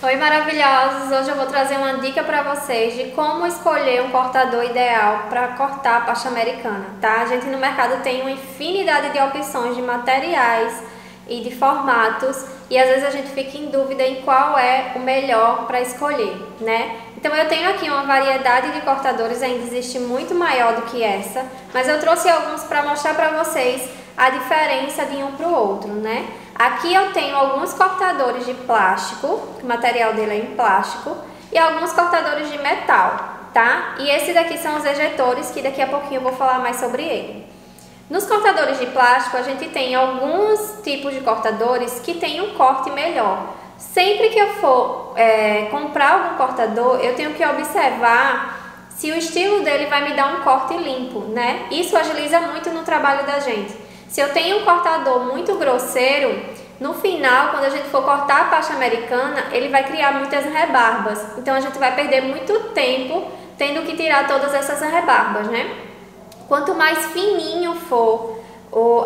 Oi, maravilhosos! Hoje eu vou trazer uma dica para vocês de como escolher um cortador ideal para cortar a pasta americana, tá? A gente no mercado tem uma infinidade de opções de materiais e de formatos e às vezes a gente fica em dúvida em qual é o melhor para escolher, né? Então eu tenho aqui uma variedade de cortadores, ainda existe muito maior do que essa, mas eu trouxe alguns para mostrar para vocês a diferença de um para o outro, né? Aqui eu tenho alguns cortadores de plástico, o material dele é em plástico, e alguns cortadores de metal, tá? E esse daqui são os ejetores, que daqui a pouquinho eu vou falar mais sobre ele. Nos cortadores de plástico, a gente tem alguns tipos de cortadores que tem um corte melhor. Sempre que eu for comprar algum cortador, eu tenho que observar se o estilo dele vai me dar um corte limpo, né? Isso agiliza muito no trabalho da gente. Se eu tenho um cortador muito grosseiro, no final, quando a gente for cortar a pasta americana, ele vai criar muitas rebarbas. Então a gente vai perder muito tempo tendo que tirar todas essas rebarbas, né? Quanto mais fininho for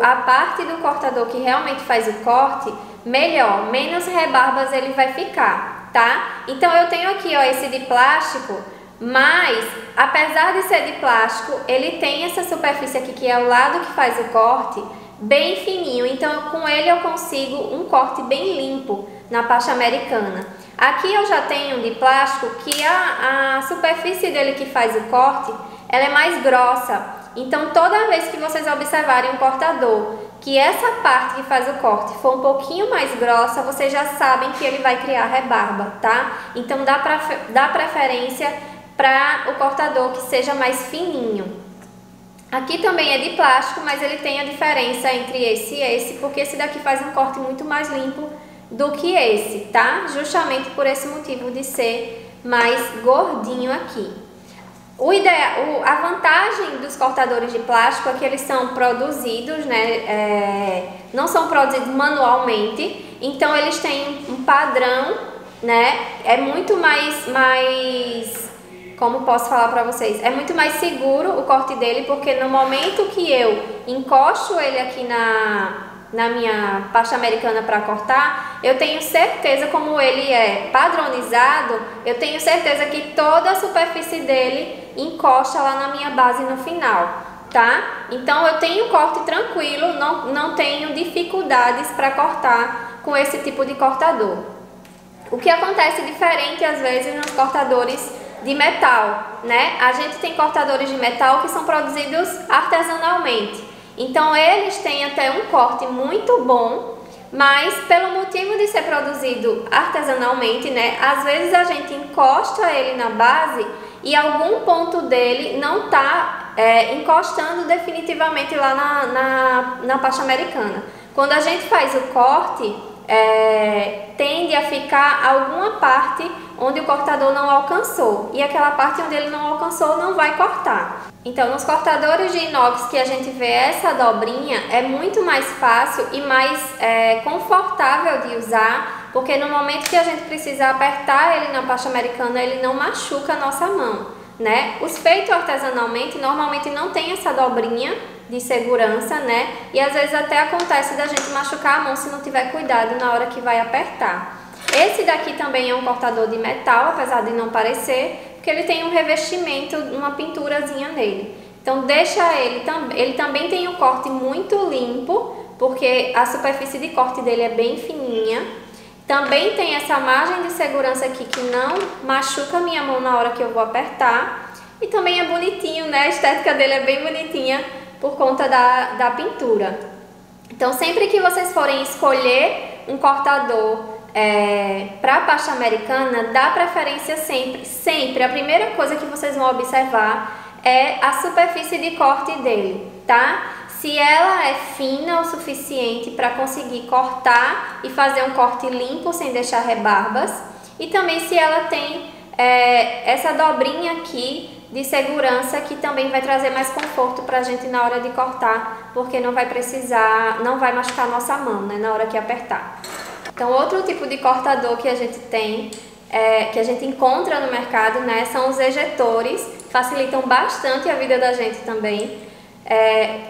a parte do cortador que realmente faz o corte, melhor, menos rebarbas ele vai ficar, tá? Então eu tenho aqui, ó, esse de plástico, mas apesar de ser de plástico, ele tem essa superfície aqui que é o lado que faz o corte, bem fininho. Então com ele eu consigo um corte bem limpo na pasta americana. Aqui eu já tenho um de plástico que a superfície dele que faz o corte, ela é mais grossa. Então toda vez que vocês observarem um cortador que essa parte que faz o corte for um pouquinho mais grossa, vocês já sabem que ele vai criar rebarba, tá? Então dá preferência para o cortador que seja mais fininho. Aqui também é de plástico, mas ele tem a diferença entre esse e esse, porque esse daqui faz um corte muito mais limpo do que esse, tá? Justamente por esse motivo de ser mais gordinho aqui. A vantagem dos cortadores de plástico é que eles são produzidos, né? Não são produzidos manualmente, então eles têm um padrão, né? É muito mais, como posso falar para vocês? É muito mais seguro o corte dele, porque no momento que eu encosto ele aqui na minha pasta americana para cortar, eu tenho certeza, como ele é padronizado, eu tenho certeza que toda a superfície dele encosta lá na minha base no final, tá? Então eu tenho corte tranquilo, não tenho dificuldades para cortar com esse tipo de cortador. O que acontece diferente às vezes nos cortadores de metal, né? A gente tem cortadores de metal que são produzidos artesanalmente. Então eles têm até um corte muito bom, mas pelo motivo de ser produzido artesanalmente, né, às vezes a gente encosta ele na base e algum ponto dele não está encostando definitivamente lá na pasta americana. Quando a gente faz o corte, tende a ficar alguma parte onde o cortador não alcançou, e aquela parte onde ele não alcançou não vai cortar. Então nos cortadores de inox que a gente vê essa dobrinha, é muito mais fácil e mais confortável de usar, porque no momento que a gente precisa apertar ele na pasta americana, ele não machuca a nossa mão, né? Os feitos artesanalmente normalmente não tem essa dobrinha de segurança, né? E às vezes até acontece da gente machucar a mão se não tiver cuidado na hora que vai apertar. Esse daqui também é um cortador de metal, apesar de não parecer, porque ele tem um revestimento, uma pinturazinha nele. Então deixa ele também tem um corte muito limpo, porque a superfície de corte dele é bem fininha. Também tem essa margem de segurança aqui que não machuca a minha mão na hora que eu vou apertar. E também é bonitinho, né? A estética dele é bem bonitinha por conta da pintura. Então sempre que vocês forem escolher um cortador para a pasta americana, dá preferência sempre. A primeira coisa que vocês vão observar é a superfície de corte dele, tá? Se ela é fina o suficiente para conseguir cortar e fazer um corte limpo sem deixar rebarbas, e também se ela tem essa dobrinha aqui de segurança, que também vai trazer mais conforto para a gente na hora de cortar, porque não vai machucar a nossa mão, né, na hora que apertar. Então outro tipo de cortador que a gente tem, que a gente encontra no mercado, né, são os ejetores, facilitam bastante a vida da gente também.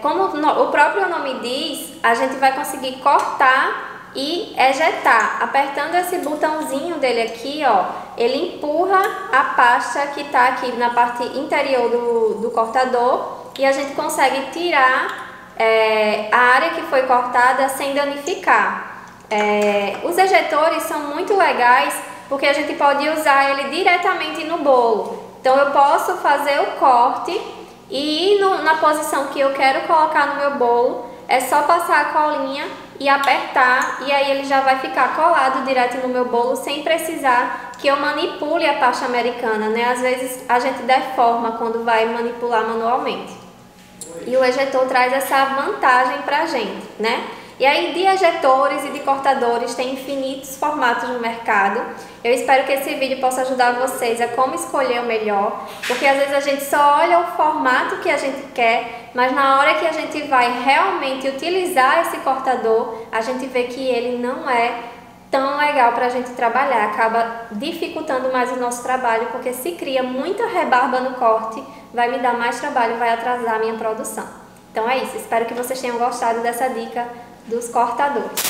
Como o próprio nome diz, a gente vai conseguir cortar e ejetar. Apertando esse botãozinho dele aqui, ó, ele empurra a pasta que está aqui na parte interior do cortador e a gente consegue tirar a área que foi cortada sem danificar. Os ejetores são muito legais porque a gente pode usar ele diretamente no bolo. Então eu posso fazer o corte e ir na posição que eu quero colocar no meu bolo, é só passar a colinha e apertar, e aí ele já vai ficar colado direto no meu bolo sem precisar que eu manipule a pasta americana, né? Às vezes a gente deforma quando vai manipular manualmente. E o ejetor traz essa vantagem pra gente, né? E aí de ejetores e de cortadores tem infinitos formatos no mercado. Eu espero que esse vídeo possa ajudar vocês a como escolher o melhor, porque às vezes a gente só olha o formato que a gente quer, mas na hora que a gente vai realmente utilizar esse cortador, a gente vê que ele não é tão legal para a gente trabalhar, acaba dificultando mais o nosso trabalho, porque se cria muita rebarba no corte, vai me dar mais trabalho, vai atrasar a minha produção. Então é isso, espero que vocês tenham gostado dessa dica dos cortadores.